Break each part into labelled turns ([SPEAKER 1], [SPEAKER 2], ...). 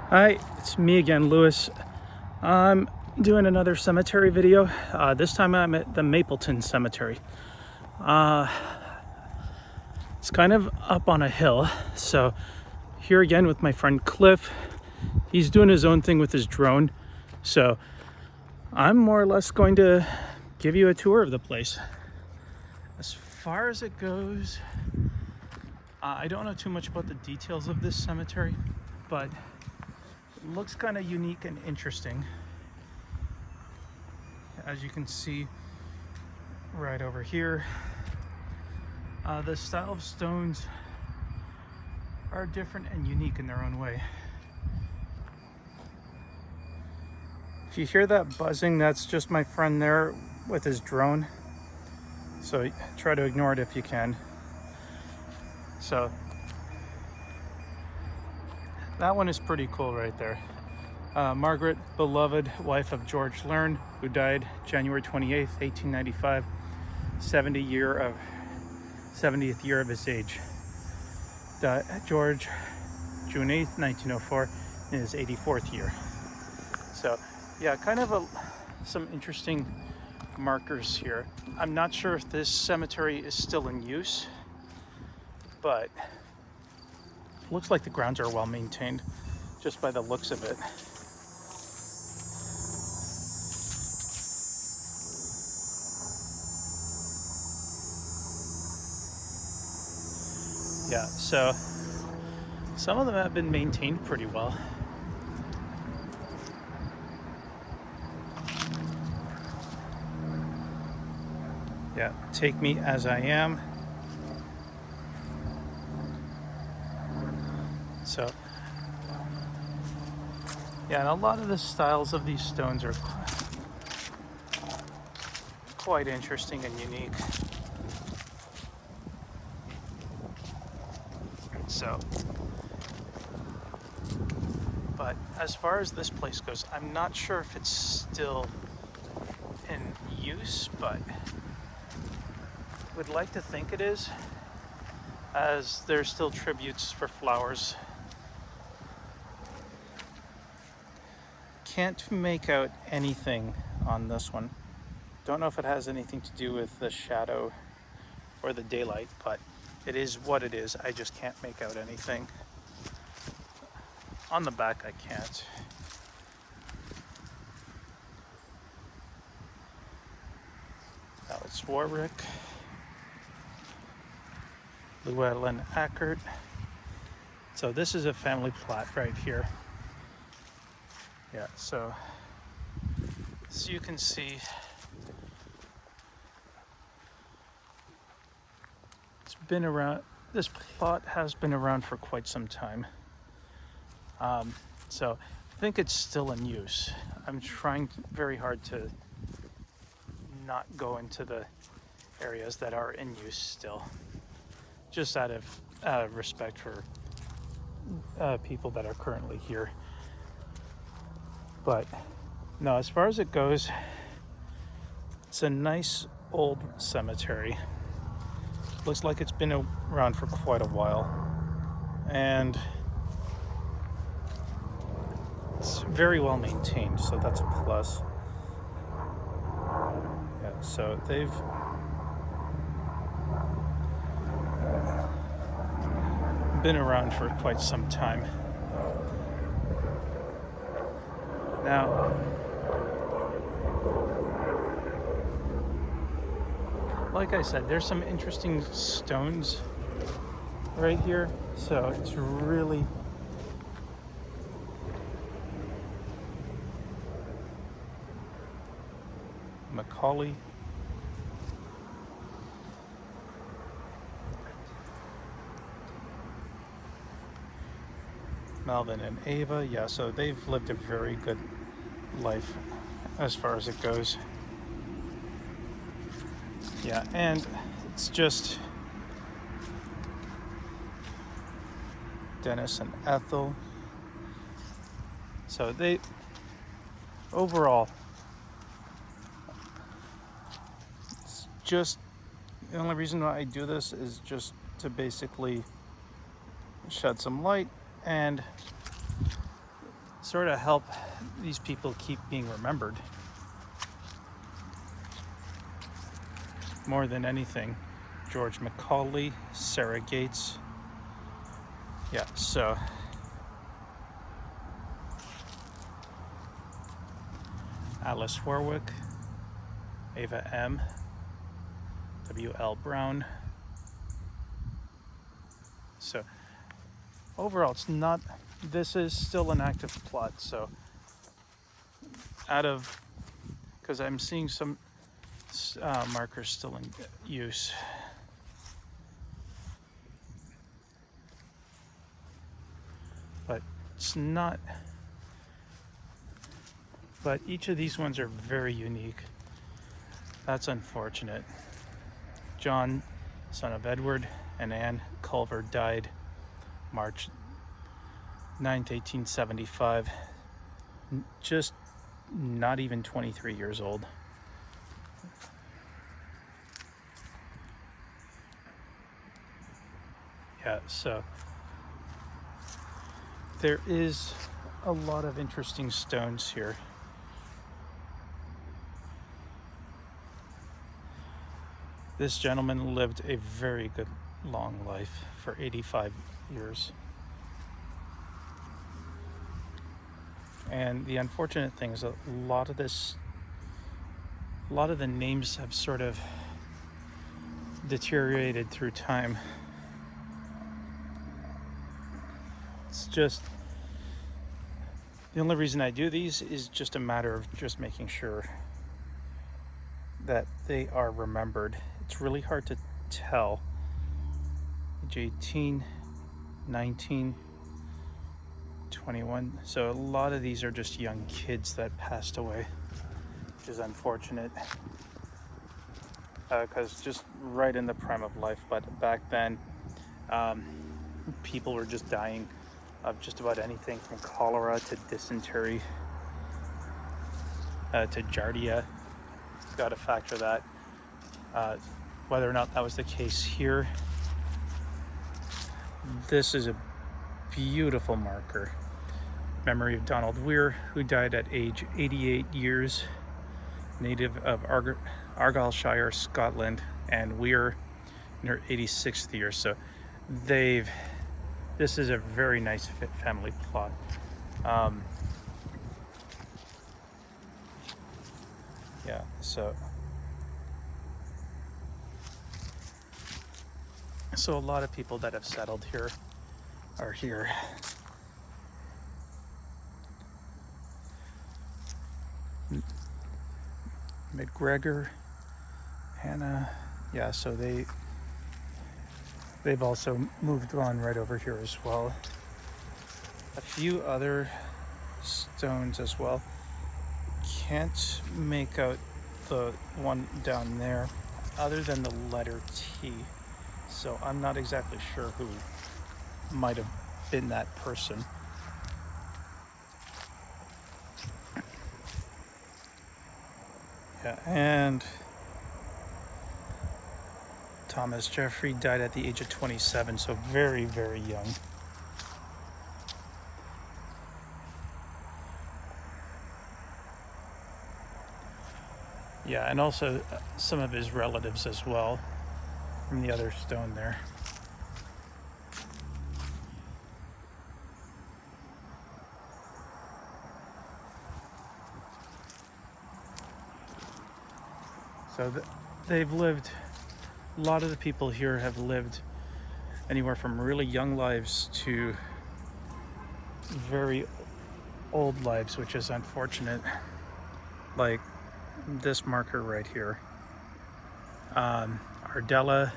[SPEAKER 1] Hi, it's me again, Lewis. I'm doing another cemetery video. This time I'm at the Mapleton Cemetery. It's kind of up on a hill, so here again with my friend Cliff. He's doing his own thing with his drone, so I'm more or less going to give you a tour of the place. As far as it goes, I don't know too much about the details of this cemetery, but it looks kind of unique and interesting. As you can see right over here, the style of stones are different and unique in their own way. If you hear that buzzing, that's just my friend there with his drone. So try to ignore it if you can. So that one is pretty cool right there. Margaret, beloved wife of George Learn, who died January 28th, 1895, 70th year of his age. George, June 8th, 1904, in his 84th year. So yeah, kind of some interesting markers here. I'm not sure if this cemetery is still in use, but it looks like the grounds are well maintained just by the looks of it. Yeah, so some of them have been maintained pretty well. Yeah, take me as I am. So, yeah, and a lot of the styles of these stones are quite interesting and unique. So, but as far as this place goes, I'm not sure if it's still in use, but would like to think it is, as there's still tributes for flowers. Can't make out anything on this one. Don't know if it has anything to do with the shadow or the daylight, but it is what it is. I just can't make out anything. On the back, I can't. Now it's Warwick, Llewellyn Ackert. So this is a family plot right here. Yeah, so as you can see, it's been around. This plot has been around for quite some time. So I think it's still in use. I'm trying very hard to not go into the areas that are in use still, just out of respect for people that are currently here. But no, as far as it goes, it's a nice old cemetery. Looks like it's been around for quite a while, and it's very well maintained, so that's a plus. Yeah, so they've been around for quite some time. Now, like I said, there's some interesting stones right here, so it's really Macaulay, Melvin and Ava. Yeah, so they've lived a very good life as far as it goes. Yeah, and it's just Dennis and Ethel. So they overall, it's just the only reason why I do this is just to basically shed some light and sort of help these people keep being remembered more than anything. George Macaulay, Sarah Gates. Yeah, so Alice Warwick, Ava M, W.L. Brown. So overall, it's not, this is still an active plot. So because I'm seeing some markers still in use. But it's not, but each of these ones are very unique. That's unfortunate. John, son of Edward and Anne Culver, died March 9th, 1875, just not even 23 years old. Yeah, so there is a lot of interesting stones here. This gentleman lived a very good long life for 85 years. And the unfortunate thing is a lot of the names have sort of deteriorated through time. It's just, the only reason I do these is just a matter of just making sure that they are remembered. It's really hard to tell. Age 18, 19, 21. So a lot of these are just young kids that passed away, which is unfortunate. Because just right in the prime of life. But back then, people were just dying of just about anything from cholera to dysentery to giardia. Got to factor that. Whether or not that was the case here, this is a beautiful marker. Memory of Donald Weir, who died at age 88 years, native of Argyllshire, Scotland, and Weir in her 86th year. So this is a very nice family plot. Yeah, so a lot of people that have settled here are here. McGregor, Hannah, yeah, so they've also moved on right over here as well. A few other stones as well. Can't make out the one down there other than the letter T. So I'm not exactly sure who might have been that person. Yeah, and Thomas Jeffrey died at the age of 27, so very, very young. Yeah, and also some of his relatives as well from the other stone there. So they've lived, a lot of the people here have lived anywhere from really young lives to very old lives, which is unfortunate. Like this marker right here. Ardella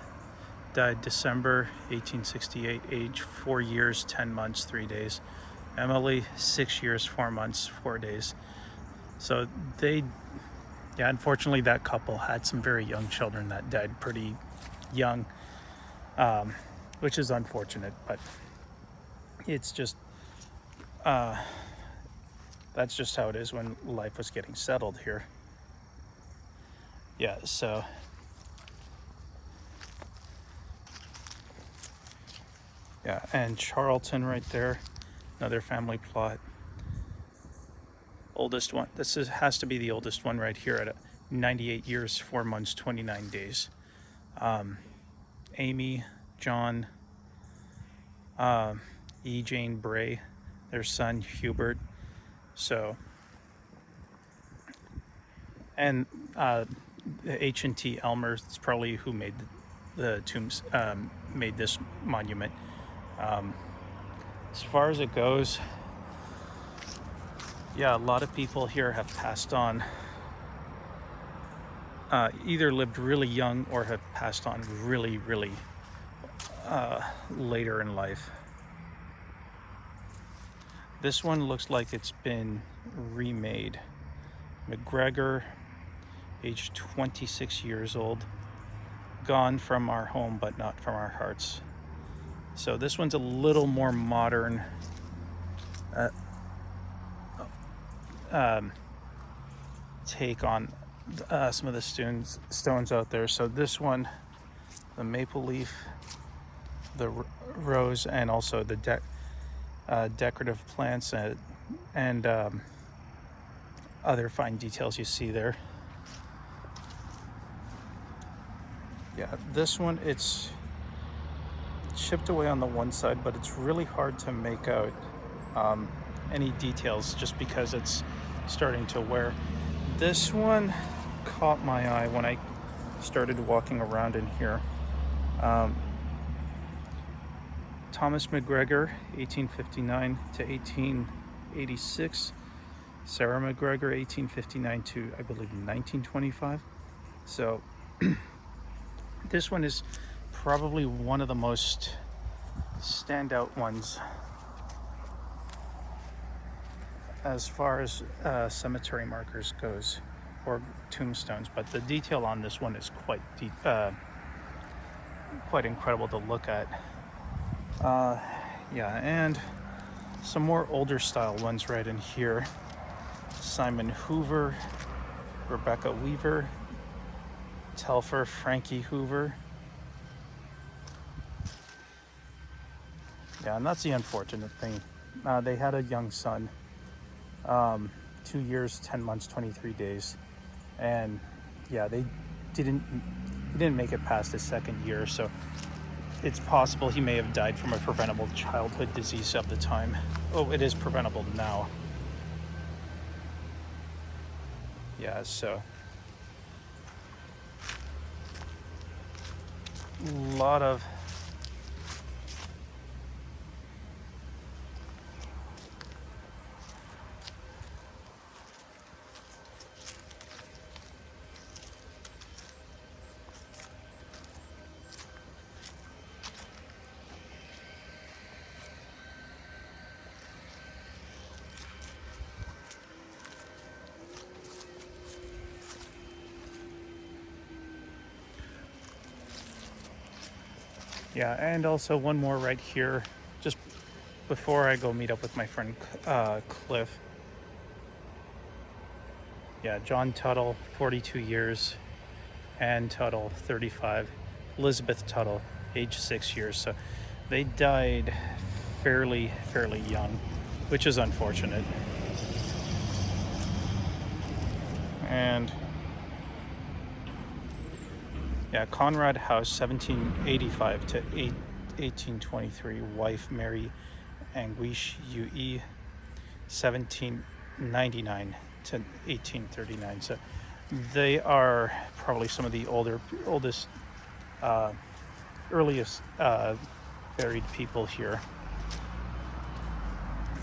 [SPEAKER 1] died December 1868, age 4 years, 10 months, 3 days. Emily, 6 years, 4 months, 4 days. So unfortunately that couple had some very young children that died pretty young, which is unfortunate, but it's just, that's just how it is when life was getting settled here. Yeah, so yeah, and Charlton right there, another family plot. oldest one. Has to be the oldest one right here at 98 years, 4 months, 29 days. Amy, John, E. Jane Bray, their son Hubert. So, and the H&T Elmer is probably who made the tombs, made this monument. As far as it goes, yeah, a lot of people here have passed on, either lived really young or have passed on really, really later in life. This one looks like it's been remade. McGregor, age 26 years old, gone from our home but not from our hearts. So this one's a little more modern take on some of the stones out there. So this one, the maple leaf, the rose, and also the decorative plants and other fine details you see there. Yeah, this one, it's chipped away on the one side, but it's really hard to make out any details just because it's starting to wear. This one caught my eye when I started walking around in here. Thomas McGregor, 1859 to 1886. Sarah McGregor, 1859 to, I believe, 1925. So this one is probably one of the most standout ones as far as cemetery markers goes, or tombstones. But the detail on this one is quite deep, quite incredible to look at. Yeah, and some more older style ones right in here. Simon Hoover, Rebecca Weaver, Telfer Frankie Hoover. Yeah, and that's the unfortunate thing. They had a young son, 2 years, 10 months, 23 days. And yeah, he didn't make it past his second year. So it's possible he may have died from a preventable childhood disease of the time. Oh, it is preventable now. Yeah, so a lot of yeah, and also one more right here, just before I go meet up with my friend Cliff. Yeah, John Tuttle, 42 years, Ann Tuttle, 35, Elizabeth Tuttle, age 6 years. So they died fairly young, which is unfortunate. And yeah, Conrad House, 1785 to 1823. Wife Mary Anguish UE, 1799 to 1839. So they are probably some of the oldest, earliest buried people here.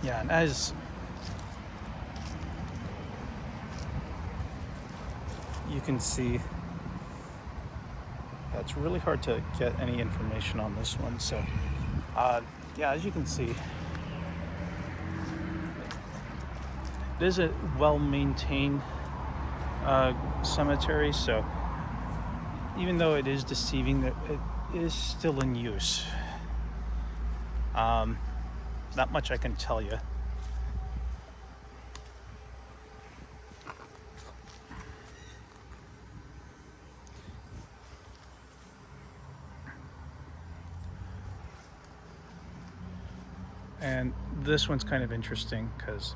[SPEAKER 1] Yeah, and as you can see, it's really hard to get any information on this one. So yeah, as you can see, it is a well-maintained cemetery. So even though it is deceiving, that it is still in use. That much I can tell you. And this one's kind of interesting because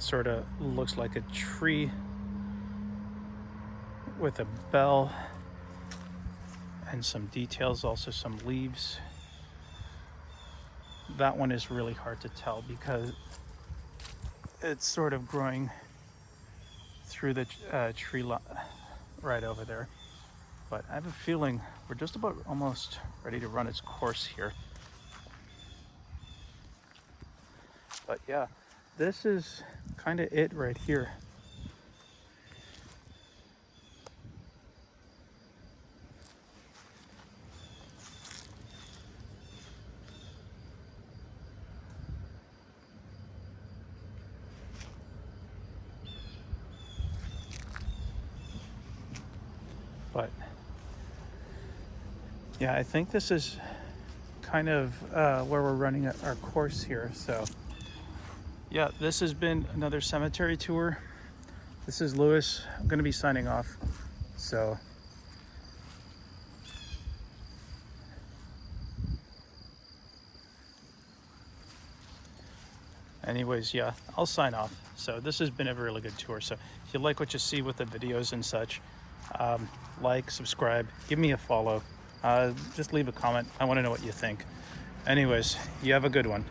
[SPEAKER 1] Sort of looks like a tree with a bell and some details, also some leaves. That one is really hard to tell because it's sort of growing through the tree right over there. But I have a feeling we're just about almost ready to run its course here. But yeah, this is kind of it right here. But yeah, I think this is kind of where we're running our course here. So yeah, this has been another cemetery tour. This is Lewis. I'm going to be signing off. So anyways, yeah, I'll sign off. So this has been a really good tour. So if you like what you see with the videos and such, like, subscribe, give me a follow, just leave a comment. I want to know what you think. Anyways, you have a good one.